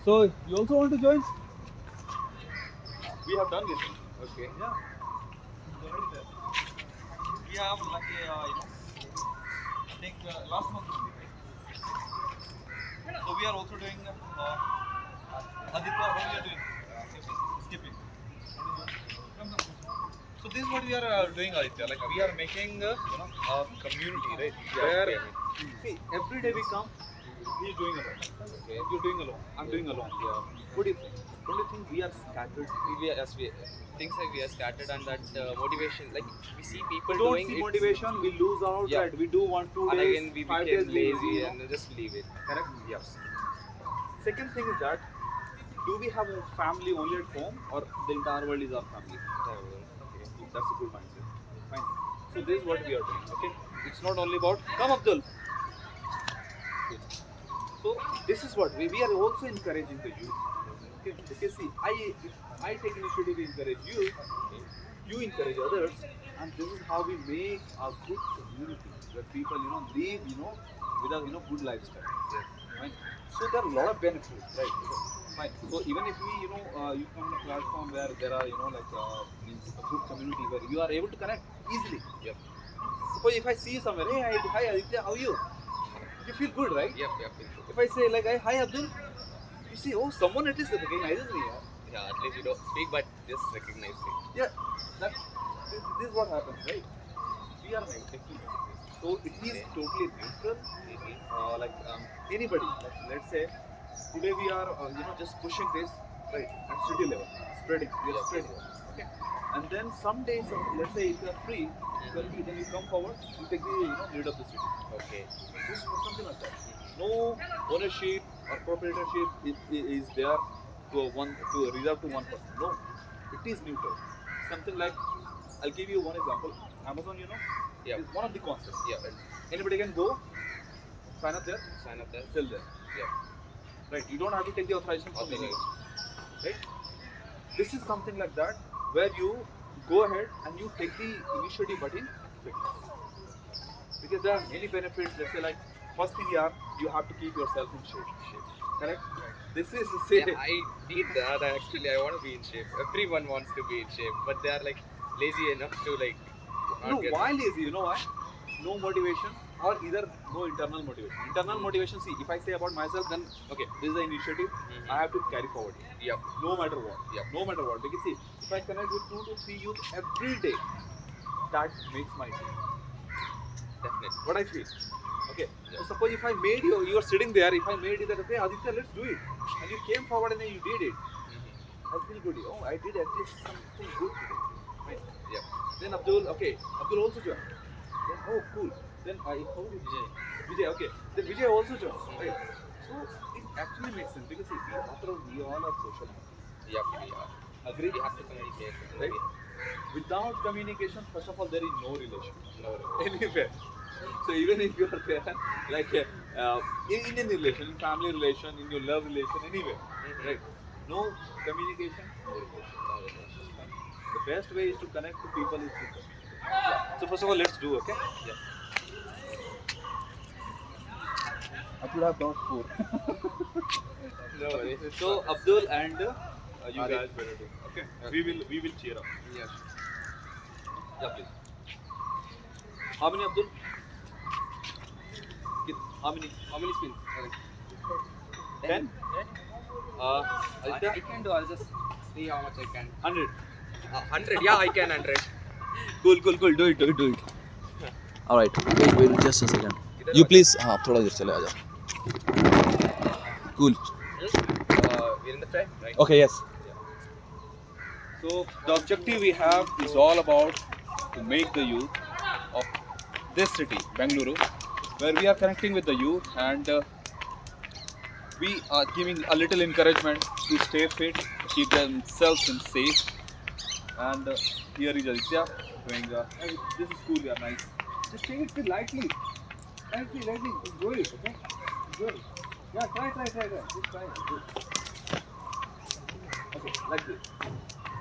So you also want to join? We have done this. Okay. Yeah. It's already there. We have like I think last month only, right? So we are also doing. Aditya, what we are doing? Skipping. Come, come. So this is what we are doing, Aditya. Like we are making, a community, right? Where see every day we come, he is doing alone. Okay. You're doing alone. I'm doing alone. Yeah. What do you think? Don't you think we are scattered? We things like we are scattered and that motivation, like we see people We don't doing see it, motivation. We lose out. Yeah. Right? We do 1-2 and days, again we 5 became days, lazy and just leave it. Correct. Yes. Second thing is that do we have a family only at home or the entire world is our family? Okay, that's a good mindset. Fine. So this is what we are doing. Okay, it's not only about come Abdul. So this is what we are also encouraging the youth. Okay, because see, if I take initiative to encourage you, you encourage others, and this is how we make a good community where people live with a good lifestyle. Right? So there are a lot of benefits, right? Fine. So even if we you come on a platform where there are means a good community where you are able to connect easily. Yep. Suppose if I see you somewhere, hey, hi Aditya, how are you? You feel good, right? Yep. If I say like, hi Abdul, you see, oh, someone at least recognizes me. Yeah, at least you don't speak but just recognize it. Yeah, this is what happens, right? We are negatively motivated. So it is totally neutral. Anybody, like let's say today we are just pushing this right at city level, spreading. We are spreading. Okay. And then some days, let's say if you are free, then you come forward, you take the lead of the city. Okay. This is something like that. No ownership or proprietorship is there to reserve to one person. No, it is neutral. Something like I'll give you one example. Amazon, Yeah. is one of the concepts. Yeah. Anybody can go, sign up there, sell there. Yeah. Right? You don't have to take the authorization from anyone. Authorized. Right? This is something like that where you go ahead and you take the initiative but in fitness. Because there are many benefits. Let's say like first thing you have to keep yourself in shape. Correct? This is Yeah, I need that actually. I want to be in shape. Everyone wants to be in shape, but they are like lazy enough to like not get why lazy? You know why? No motivation or either no internal motivation. Internal motivation, see, if I say about myself, then okay, this is the initiative I have to carry forward. Yep. No matter what. Yep. No matter what. Because see, if I connect with 2 to 3 youth every day, that makes my day. Definitely. What I feel. Okay. Yeah. So suppose if I made you are sitting there, if I made you that, okay, Aditya, let's do it. And you came forward and then you did it. I feel good. Oh, I did at least something good today. Right? Yep. Then Abdul also joined. Then, oh, cool. Then I told Vijay, okay. Then Vijay also joined. Right? So it actually makes sense because see, after all, we all are social animals. Yep. We are. Agree? We have to communicate. Right? Without communication, first of all, there is no relation. No. Anywhere. So even if you are there, like in any relation, in family relation, in your love relation, anywhere, right? No communication, no relation. The best way is to connect to people is to communicate. So first of all, let's do, okay? Yeah. I could have brought 4. No worries. So Abdul and you Adit. guys better do. Okay. We will cheer up. Yes. Yeah, please. How many Abdul? How many? How many spins? 10? Aditya? I can do. I'll just see how much I can. 100. 100. Yeah, I can 100. Cool. Do it. All right. Wait, just a second. You please, थोड़ा देर चले आजा. Cool. We're in the frame, right? Okay, yes. So the objective we have is all about to make the youth of this city, Bengaluru, where we are connecting with the youth and we are giving a little encouragement to stay fit, keep themselves in safe. And here is Aditya doing. Hey, this is cool, yeah, nice. Just take it lightly. Lightly. Enjoy it, okay? Enjoy it. Yeah, try. Just try it. Good. Okay, like this.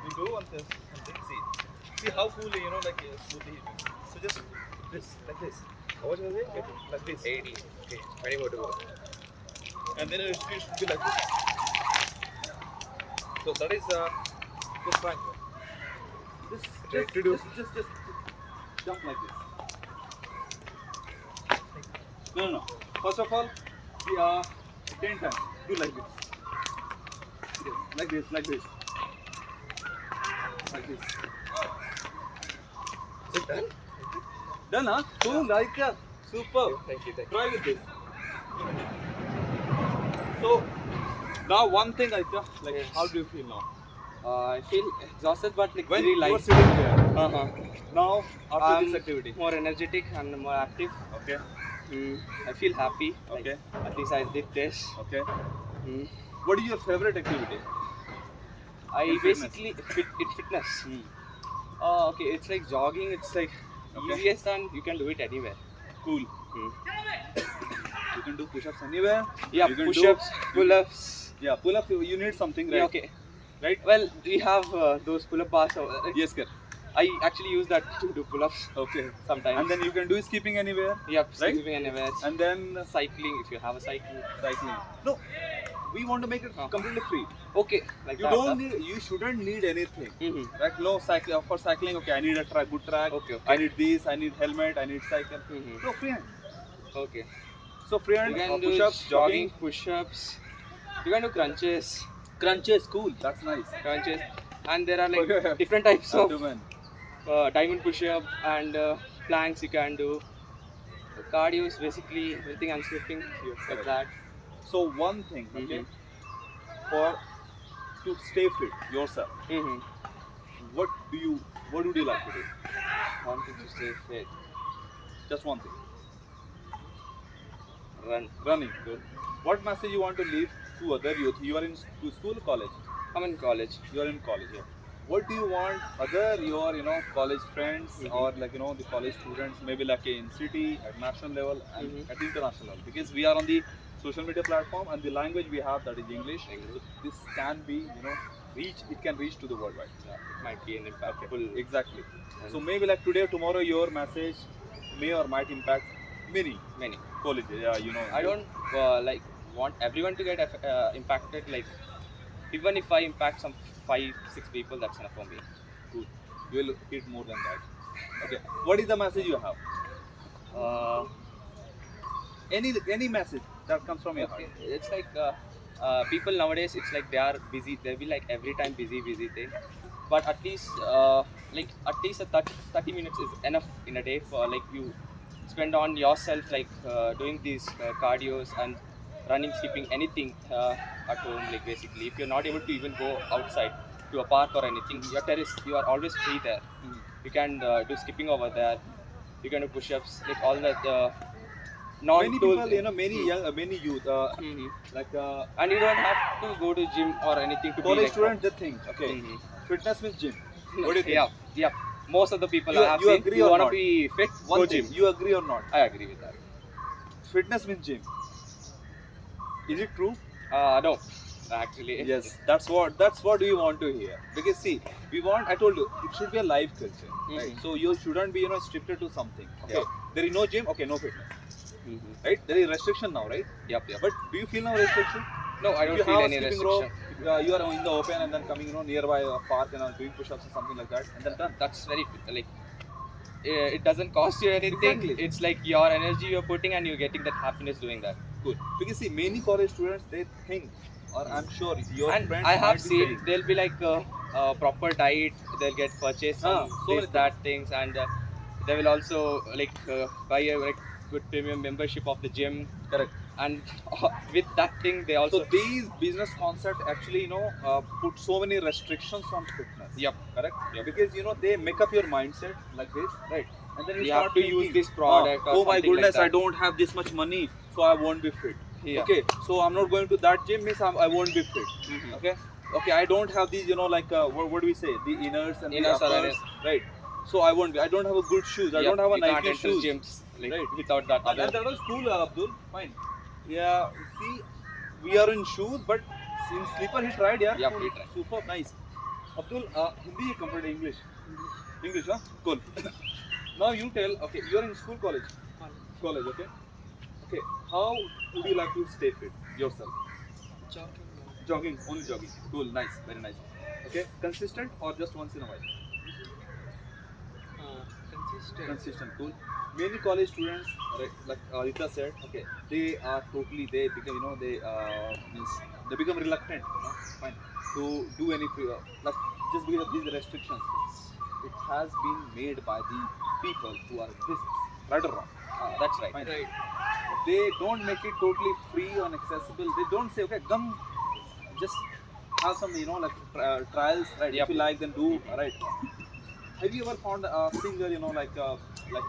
You do want this something. See how cool, smoothly. So just this, like this. How much was it? Like this. 80. Okay. 24 to go. And then it should be like this. So that is just fine. Just jump like this. No. First of all, we are 10 times. Do like this. Yes, like this. Like this. Is it done? Done, huh? Cool, like that. Super. Thank you. Try with this. So now one thing, Aitya, like Yes. how do you feel now? I feel exhausted, but like When very you were light. sitting there, Uh-huh. now after I'm this activity. more energetic and more active. Okay. I feel happy. Like, Okay. at least I did this. Okay. Mm. What is your favorite activity? I In fitness. basically fitness. Hmm. Okay, it's like jogging. It's like Okay. easiest and you can do it anywhere. Cool. Mm. You can do push-ups anywhere. Yeah, You can push-ups, pull-ups. Yeah, pull-up. You need something, right? Yeah, okay. Right? Well, we have those pull-up bars. Yes, sir. I actually use that to do pull-ups Okay. sometimes. And then you can do skipping anywhere. Yep, right? skipping anywhere. And then Cycling if you have a cycle. cycling. No, we want to make it completely free. Okay, like You that. don't need. You shouldn't need anything. Mm-hmm. Like no cycle for cycling. Okay, I need a track, good track. Okay. I need this. I need helmet. I need cycle. Mm-hmm. No free hand. Okay. So free You hand can do push-ups, jogging, push-ups. You can do crunches, crunches. Cool. That's nice. crunches, and there are like Okay. different types of Abdomen. diamond push-up and planks you can do. Cardio is basically everything I'm skipping like correct. that. So one thing, okay, for to stay fit yourself, Mm-hmm. what would you like to do? Wanting to stay fit, Just one thing. run. Running. Good. What message you want to leave to other youth? You are in school, college. I'm in college. You are in college. Yeah. What do you want other your college friends or like the college students, maybe like in city at national level and at international level? Because we are on the social media platform and the language we have, that is English. So this can be it can reach to the worldwide. Yeah, it might be an impactful. Exactly. So maybe like today or tomorrow your message may or might impact many Many. colleges. Yeah, I don't like want everyone to get impacted. Like even if I impact some 5-6 people, that's enough for me. Good. You will hit more than that. Okay. What is the message you have? Uh, Any message that comes from your heart. okay. It's like people nowadays. It's like they are busy. They'll be like every time busy thing. But at least a 30 minutes is enough in a day for like you spend on yourself, like doing these cardios and running, skipping, anything at home. Like basically, if you're not able to even go outside to a park or anything, your terrace, you are always free there. You can do skipping over there. You can do push-ups, like all that. Many people, many youth, Mhm. like And you don't have to go to gym or anything to college be like students, they think, okay, Mhm. fitness means gym. What do you think? Yeah. Most of the people You- I have you seen, agree you or want to not? be fit, One go thing, gym. you agree or not? I agree with that. Fitness means gym. Is it true? No, actually. Yes, that's what we want to hear. Because see, I told you, it should be a live culture, right? So you shouldn't be restricted to something. Okay, Yeah. there is no gym, okay, no fitness, Mhm. right? There is restriction now, right? Yep. But do you feel now restriction? No, I don't you feel have any a skipping restriction. rope, you are in the open and then coming nearby a park and doing push-ups or something like that, and then done. That's very like. It doesn't cost you anything. Exactly. It's like your energy you're putting and you're getting that happiness doing that. Good. Because see, many college students, they think, or I'm sure your And friends I might have be seen saying, there'll be like a proper diet. They'll get purchase some so this many that things, and they will also like buy a like good premium membership of the gym. correct. And with that thing, they also So these business concept actually, put so many restrictions on fitness. Yep. Correct. Yep. Because they make up your mindset like this, right? And then you You start have to thinking, use this product or oh my something like goodness, I that." don't have this much money, so I won't be fit. Yeah. Okay, so I'm not going to that gym, means I won't be fit. Mhm. Okay, I don't have these, what do we say? The inners and Inners the or uppers, right? So I won't be. I don't have a good shoes. I Yep, don't have a you can't Nike enter shoes. gyms like Right. without that And other. that was cool, Abdul. Fine. Yeah. See, we are in shoes, but in slipper he tried. Yeah. Yep, cool. he tried. Super nice. Abdul, Hindi you compared to English. English, huh? Cool. Now you tell. Okay, you are in school, college. College. Okay. Okay. How would you like to stay fit yourself? Jogging, only jogging. Cool, nice, very nice. Okay, consistent or just once in a while? Consistent, cool. Many college students, right, like Rita said, okay, they are totally, they become, they means they become reluctant, fine, to do any like just because of these restrictions. It has been made by the people who are in business, right or wrong? That's right. Fine. They don't make it totally free or accessible. They don't say, okay, come, just have some, like trials, right? Yep. If you like, then do, right? Have you ever found a singer, like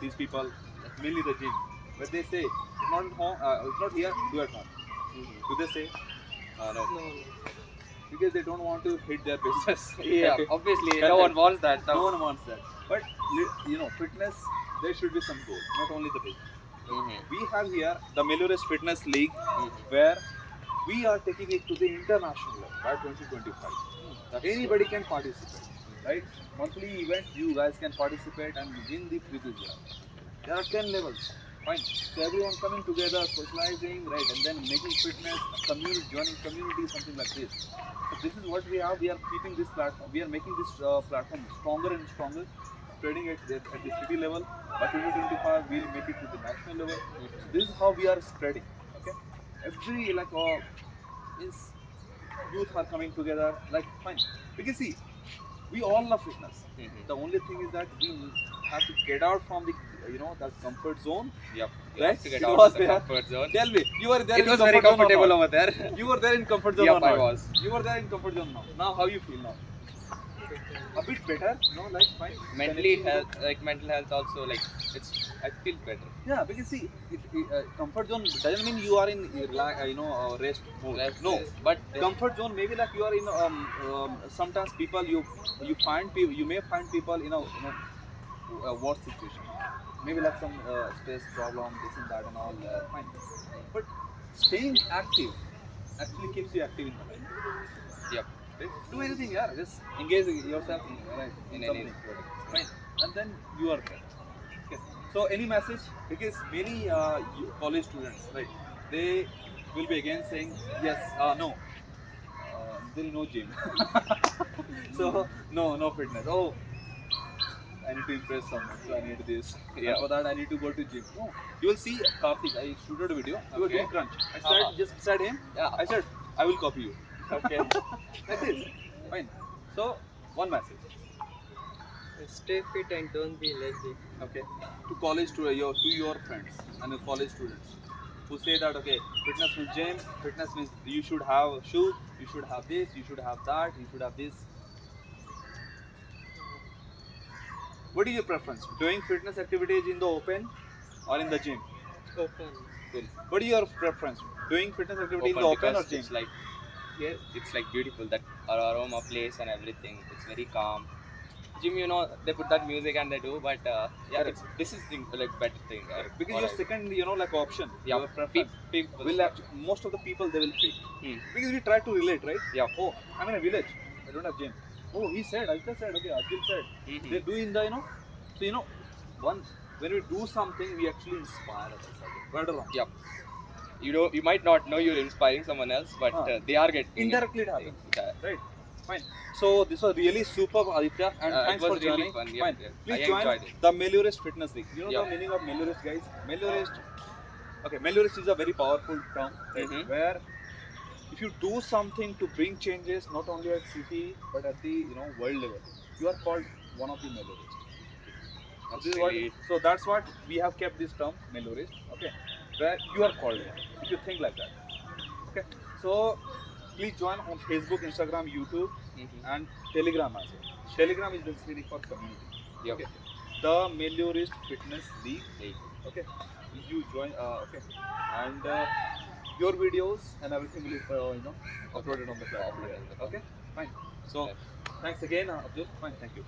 these people, like mainly the gym, where they say, it's not at home, it's not here, do at home. Do they say? No. Because they don't want to hit their business. Yeah, obviously, no one wants that. No one wants that. But fitness, there should be some goal, not only the big. We have here the Melores Fitness League, where we are taking it to the international level by 2025. Anybody can participate, right? Monthly event, you guys can participate and win the freebies. There are 10 levels. Fine. So everyone coming together, socializing, right, and then making fitness, community, joining community, something like this. So this is what we have. We are keeping this platform. We are making this platform stronger and stronger, spreading it at the city level. By 2025, we'll make it to the national level. So this is how we are spreading. Okay. Every means youth are coming together. Like fine. Because see, we all love fitness. The only thing is that we have to get out from the that comfort zone. Yep. You Right? have to get It out was of the there. comfort zone. Tell me, you were there. It in was very comfort zone or comfortable not? over there. You were there in comfort zone Yep, or not? I was. You were there in comfort zone now. Now how you feel now? A bit better, like fine. Mental health also, like, I feel better. Yeah, because see, comfort zone doesn't mean you are in rest mode. No, But comfort zone maybe like you are in sometimes people you find people, you may find people worse situation, maybe like some stress problem, this and that and all, fine, but staying active actually keeps you active in the life. yep. Right? Do anything, yeah, just engage yourself in In any something, fine, and then you are there. Okay. So any message, because many college students, right, they will be again saying yes, no, there is no gym. So no fitness. Oh, I need to impress someone, so I need this. Yeah. And for that, I need to go to gym. No, you will see Karthik. I shooted a video. You were Okay. doing crunch. I sat just beside him. Yeah. I said, I will copy you. Okay. Like this. Fine. So one message. Stay fit and don't be lazy. Okay. To college to your friends and your college students who say that okay, fitness means gym. Fitness means you should have shoes. You should have this. You should have that. You should have this. What is your preference? Doing fitness activities in the open or in the gym? Open. Cool. What is your preference? Doing fitness activity in the open or because gym? it's like here, it's like beautiful, that aroma place and everything. It's very calm. Gym, they put that music and they do, but yeah, this is like better thing. Because what your I- second, like option, yeah, your preference people will actually, most of the people they will pick. Hmm. Because we try to relate, right? Yeah. Oh, I'm in a village. I don't have gym. Oh, he said, Ajita said, okay, Ajil said. Mhm. They do in the, so once when we do something, we actually inspire others. Right or wrong? Yeah. You might not know you're inspiring someone else, but they are getting Indirectly it happens. Yeah. Right. Fine. So this was really superb, Aditya, and It thanks was for really joining. fun, yeah, Fine. yeah. Please I join enjoyed it. the Melores Fitness League. You know Yeah. the meaning of Melores, guys? Melores. Okay, Melores is a very powerful term, right? Mhm. Where if you do something to bring changes not only at city but at the world level, you are called one of the Melores. That's This is what, really- so that's what we have kept this term Melores. Okay, where you are called one. If you think like that. Okay, so please join on Facebook, Instagram, YouTube, Mhm. and Telegram as well. Telegram is basically for community. Yep. Okay. The Meliorist Fitness League. League. Okay. You join. Okay. And your videos and everything will be uploaded on the platform. Uploaded on the Okay. Fine. So Yes. thanks again, Abdul. Fine. Thank you.